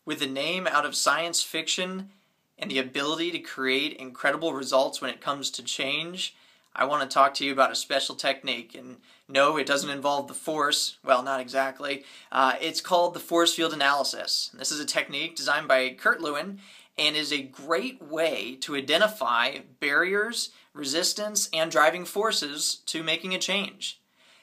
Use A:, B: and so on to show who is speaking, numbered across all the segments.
A: With a name out of science fiction and the ability to create incredible results when it comes to change, I want to talk to you about a special technique. And no, it doesn't involve the force. Well, not exactly. It's called the force field analysis. This is a technique designed by Kurt Lewin and is a great way to identify barriers, resistance, and driving forces to making a change.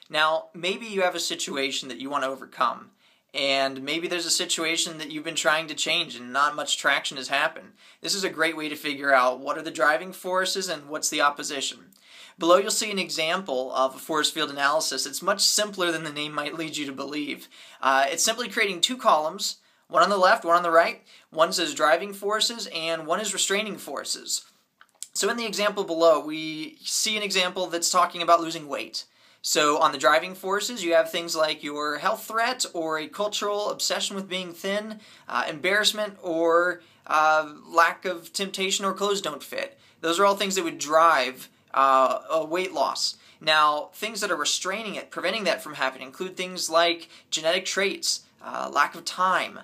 A: Now, maybe you have a situation that you want to overcome, and maybe there's a situation that you've been trying to change and not much traction has happened. This is a great way to figure out what are the driving forces and what's the opposition. Below you'll see an example of a force field analysis. It's much simpler than the name might lead you to believe. It's simply creating two columns, one on the left, one on the right. One says driving forces and one is restraining forces. So in the example below, we see an example that's talking about losing weight. So on the driving forces, you have things like your health threat or a cultural obsession with being thin, embarrassment or lack of temptation or clothes don't fit. Those are all things that would drive a weight loss. Now, things that are restraining it, preventing that from happening, include things like genetic traits, lack of time,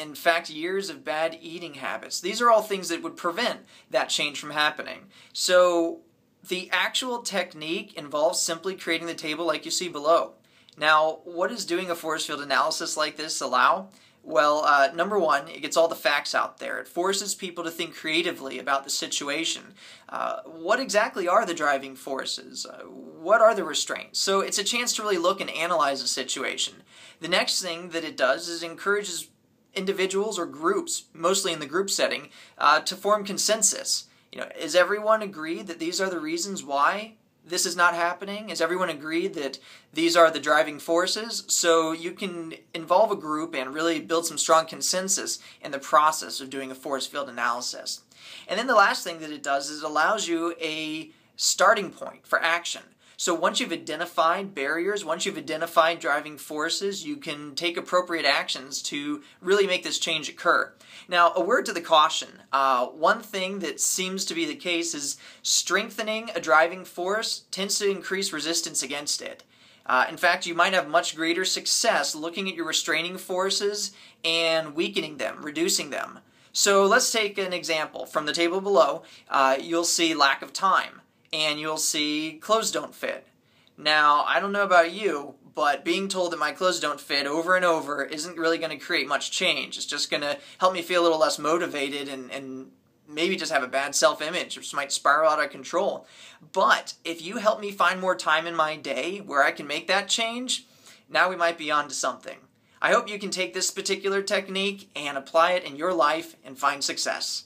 A: in fact, years of bad eating habits. These are all things that would prevent that change from happening. So the actual technique involves simply creating the table like you see below. Now, what does doing a force field analysis like this allow? Well, number one, it gets all the facts out there. It forces people to think creatively about the situation. What exactly are the driving forces? What are the restraints? So it's a chance to really look and analyze a situation. The next thing that it does is encourages individuals or groups, mostly in the group setting, to form consensus. Is everyone agreed that these are the reasons why this is not happening? Is everyone agreed that these are the driving forces? So you can involve a group and really build some strong consensus in the process of doing a force field analysis. And then the last thing that it does is it allows you a starting point for action. So once you've identified barriers, once you've identified driving forces, you can take appropriate actions to really make this change occur. Now, a word to the caution. One thing that seems to be the case is strengthening a driving force tends to increase resistance against it. In fact, you might have much greater success looking at your restraining forces and weakening them, reducing them. So let's take an example. From the table below, you'll see lack of time. And you'll see clothes don't fit. Now, I don't know about you, but being told that my clothes don't fit over and over isn't really going to create much change. It's just going to help me feel a little less motivated and maybe just have a bad self-image, which might spiral out of control. But if you help me find more time in my day where I can make that change, now we might be on to something. I hope you can take this particular technique and apply it in your life and find success.